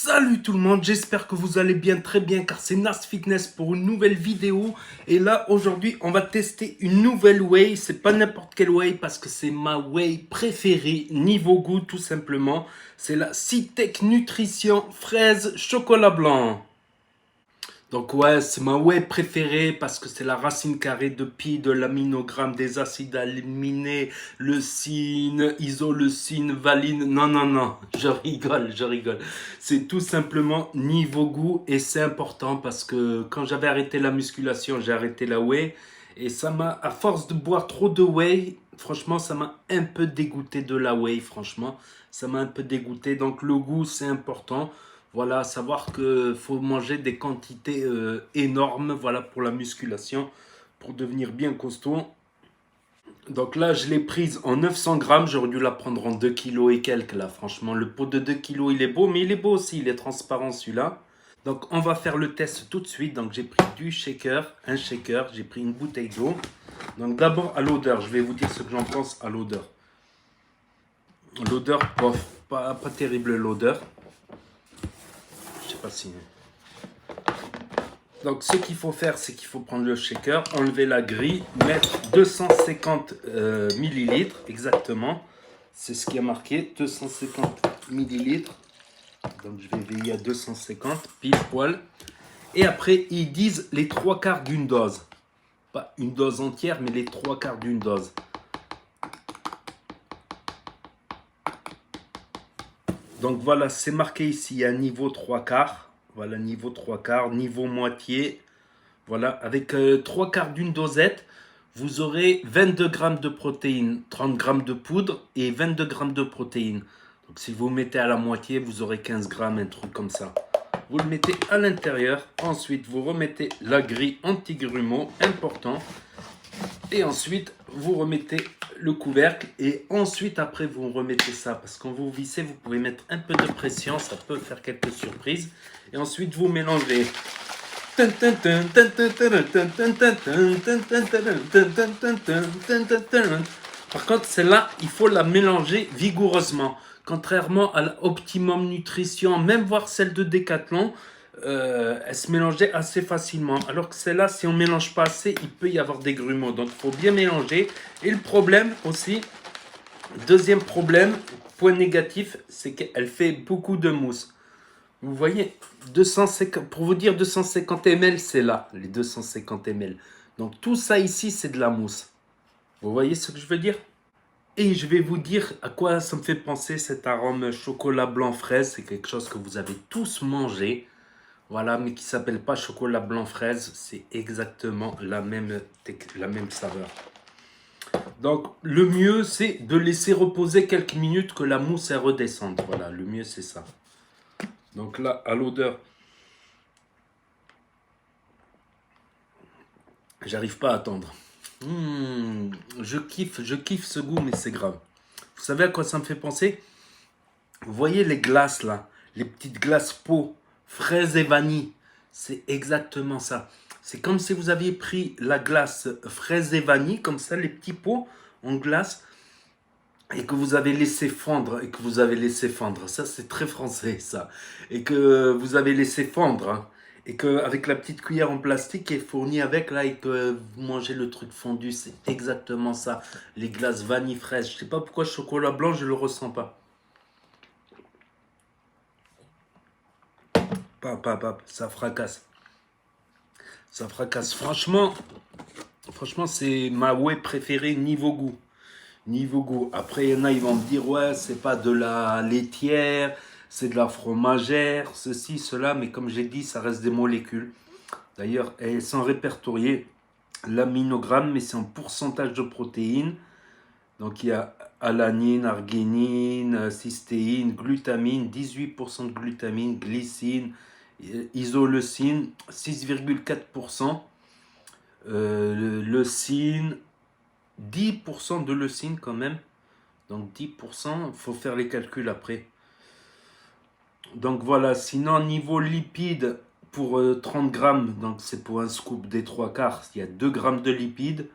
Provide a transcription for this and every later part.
Salut tout le monde, j'espère que vous allez bien, très bien, car c'est Nas Fitness pour une nouvelle vidéo. Et là, aujourd'hui, on va tester une nouvelle whey. C'est pas n'importe quelle whey parce que c'est ma whey préférée, niveau goût tout simplement. C'est la Citec Nutrition fraise chocolat blanc. Donc ouais, c'est ma whey préférée parce que c'est la racine carrée de pi, de l'aminogramme, des acides aminés, leucine, isoleucine, valine. Non, non, non, je rigole, je rigole. C'est tout simplement niveau goût et c'est important parce que quand j'avais arrêté la musculation, j'ai arrêté la whey. Et ça m'a, à force de boire trop de whey, franchement, ça m'a un peu dégoûté de la whey, franchement. Ça m'a un peu dégoûté. Donc le goût, c'est important. Voilà, savoir qu'il faut manger des quantités énormes, voilà, pour la musculation, pour devenir bien costaud. Donc là, je l'ai prise en 900 grammes, j'aurais dû la prendre en 2 kilos et quelques, là, franchement. Le pot de 2 kilos, il est beau, mais il est beau aussi, il est transparent, celui-là. Donc, on va faire le test tout de suite. Donc, j'ai pris du shaker, un shaker, j'ai pris une bouteille d'eau. Donc, d'abord, à l'odeur, je vais vous dire ce que j'en pense à l'odeur. L'odeur, bof, pas terrible l'odeur. Je sais pas si... Donc, ce qu'il faut faire, c'est qu'il faut prendre le shaker, enlever la grille, mettre 250 millilitres, exactement. C'est ce qui a marqué, 250 millilitres. Donc, je vais veiller à 250, pile poil. Et après, ils disent les 3/4 d'une dose. Pas une dose entière, mais les 3/4 d'une dose. Donc, voilà, c'est marqué ici à niveau 3/4. Voilà, niveau 3/4, niveau moitié. Voilà, avec 3/4 d'une dosette, vous aurez 22 grammes de protéines, 30 grammes de poudre et 22 grammes de protéines. Donc si vous mettez à la moitié, vous aurez 15 grammes, un truc comme ça. Vous le mettez à l'intérieur. Ensuite, vous remettez la grille anti-grumeaux, important. Et ensuite, vous remettez le couvercle. Et ensuite, après, vous remettez ça. Parce que quand vous vissez, vous pouvez mettre un peu de pression. Ça peut faire quelques surprises. Et ensuite, vous mélangez. Par contre, celle-là, il faut la mélanger vigoureusement. Contrairement à l'Optimum Nutrition, même voir celle de Decathlon, elle se mélangeait assez facilement. Alors que celle-là, si on ne mélange pas assez, il peut y avoir des grumeaux. Donc, il faut bien mélanger. Et le problème aussi, deuxième problème, point négatif, c'est qu'elle fait beaucoup de mousse. Vous voyez, 250, pour vous dire 250 ml, c'est là, les 250 ml. Donc tout ça ici, c'est de la mousse. Vous voyez ce que je veux dire? Et je vais vous dire à quoi ça me fait penser cet arôme chocolat blanc fraise. C'est quelque chose que vous avez tous mangé. Voilà, mais qui ne s'appelle pas chocolat blanc fraise. C'est exactement la même saveur. Donc le mieux, c'est de laisser reposer quelques minutes que la mousse elle redescende. Voilà, le mieux c'est ça. Donc là, à l'odeur, j'arrive pas à attendre. Je kiffe ce goût, mais c'est grave. Vous savez à quoi ça me fait penser? Vous voyez les glaces là, les petites glaces pot, fraises et vanille. C'est exactement ça. C'est comme si vous aviez pris la glace fraises et vanille, comme ça, les petits pots en glace, et que vous avez laissé fondre, Ça, c'est très français, ça. Et que vous avez laissé fondre, hein. Et qu'avec la petite cuillère en plastique qui est fournie avec, là, et que vous mangez le truc fondu, c'est exactement ça. Les glaces vanille fraise. Je sais pas pourquoi chocolat blanc, je le ressens pas. Ça fracasse. Ça fracasse. Franchement, c'est ma whey préférée niveau goût. Niveau goût. Après, il y en a, ils vont me dire, ouais, c'est pas de la laitière, c'est de la fromagère, ceci, cela. Mais comme j'ai dit, ça reste des molécules. D'ailleurs, elles sont répertoriées l'aminogramme, mais c'est en pourcentage de protéines. Donc, il y a alanine, arginine, cystéine, glutamine, 18% de glutamine, glycine, isoleucine, 6,4%, leucine, 10% de leucine quand même. Donc 10%, il faut faire les calculs après. Donc voilà, sinon niveau lipides, pour 30 grammes, donc c'est pour un scoop des 3/4, il y a 2 grammes de lipides,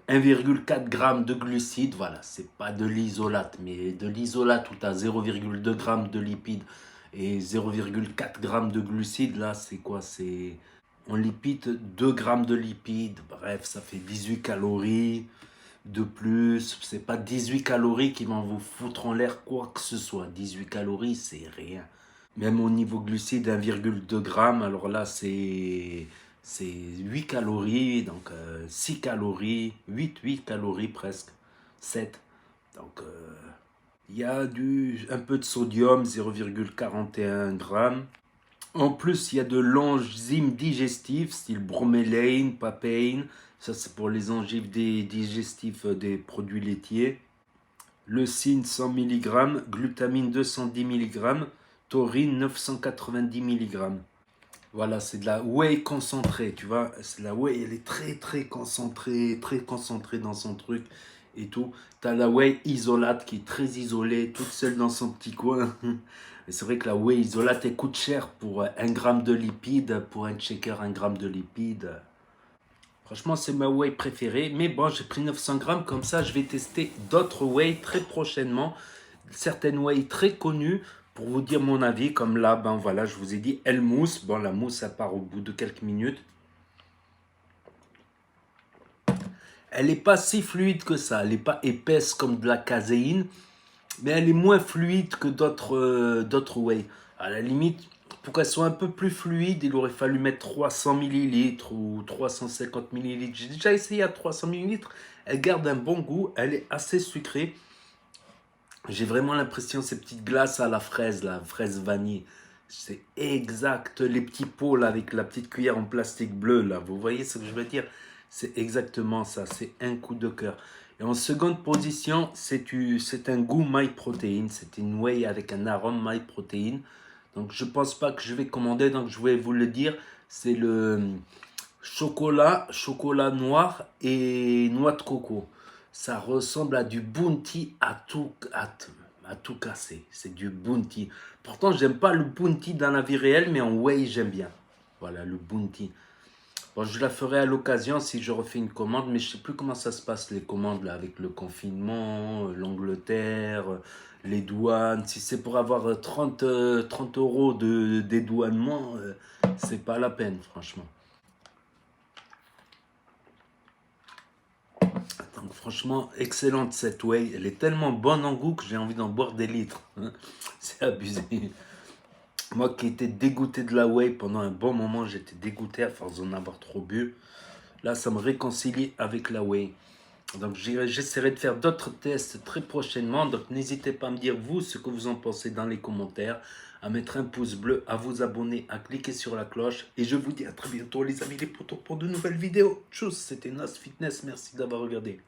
1,4 g de glucides, voilà, c'est pas de l'isolate, mais de l'isolate où tu as 0,2 g de lipides Et 0,4 g de glucides, là, c'est quoi? C'est en lipides, 2 grammes de lipides. Bref, ça fait 18 calories de plus. C'est pas 18 calories qui vont vous foutre en l'air quoi que ce soit. 18 calories, c'est rien. Même au niveau glucides, 1,2 g. Alors là, c'est 8 calories. Donc 6 calories. 8 calories presque. 7. Donc il y a un peu de sodium, 0,41 g. En plus, il y a de l'enzyme digestive, style bromélaine, papain. Ça, c'est pour les enzymes digestifs des produits laitiers. Leucine, 100 mg. Glutamine, 210 mg. Taurine, 990 mg. Voilà, c'est de la whey concentrée, tu vois. C'est la whey, elle est très concentrée dans son truc et tout. Tu as la whey isolate qui est très isolée, toute seule dans son petit coin. Et c'est vrai que la whey isolate, elle coûte cher pour 1 gramme de lipides, pour un shaker, 1 gramme de lipides. Franchement, c'est ma whey préférée. Mais bon, j'ai pris 900 grammes, comme ça, je vais tester d'autres whey très prochainement. Certaines whey très connues. Pour vous dire mon avis, comme là, ben voilà, je vous ai dit, elle mousse. Bon, la mousse, ça part au bout de quelques minutes. Elle n'est pas si fluide que ça. Elle n'est pas épaisse comme de la caséine. Mais elle est moins fluide que d'autres whey. À la limite, pour qu'elle soit un peu plus fluide, il aurait fallu mettre 300 ml ou 350 ml. J'ai déjà essayé à 300 ml. Elle garde un bon goût. Elle est assez sucrée. J'ai vraiment l'impression, ces petites glaces à la fraise, la fraise vanille. C'est exact, les petits pots là, avec la petite cuillère en plastique bleu là. Vous voyez ce que je veux dire? C'est exactement ça, c'est un coup de cœur. Et en seconde position, c'est un goût MyProtein. C'est une whey avec un arôme MyProtein. Donc je pense pas que je vais commander, donc je vais vous le dire. C'est le chocolat noir et noix de coco. Ça ressemble à du bounty à tout casser. C'est du bounty. Pourtant, j'aime pas le bounty dans la vie réelle, mais en whey, j'aime bien. Voilà, le bounty. Bon, je la ferai à l'occasion si je refais une commande, mais je sais plus comment ça se passe, les commandes, là, avec le confinement, l'Angleterre, les douanes. Si c'est pour avoir 30 € de dédouanement, c'est pas la peine, franchement. Donc franchement, excellente cette whey. Elle est tellement bonne en goût que j'ai envie d'en boire des litres. C'est abusé. Moi qui étais dégoûté de la whey pendant un bon moment, j'étais dégoûté à force d'en avoir trop bu. Là, ça me réconcilie avec la whey. Donc j'essaierai de faire d'autres tests très prochainement. Donc n'hésitez pas à me dire vous ce que vous en pensez dans les commentaires, à mettre un pouce bleu, à vous abonner, à cliquer sur la cloche. Et je vous dis à très bientôt les amis les potos pour de nouvelles vidéos. Tchuss, c'était Nas Fitness, merci d'avoir regardé.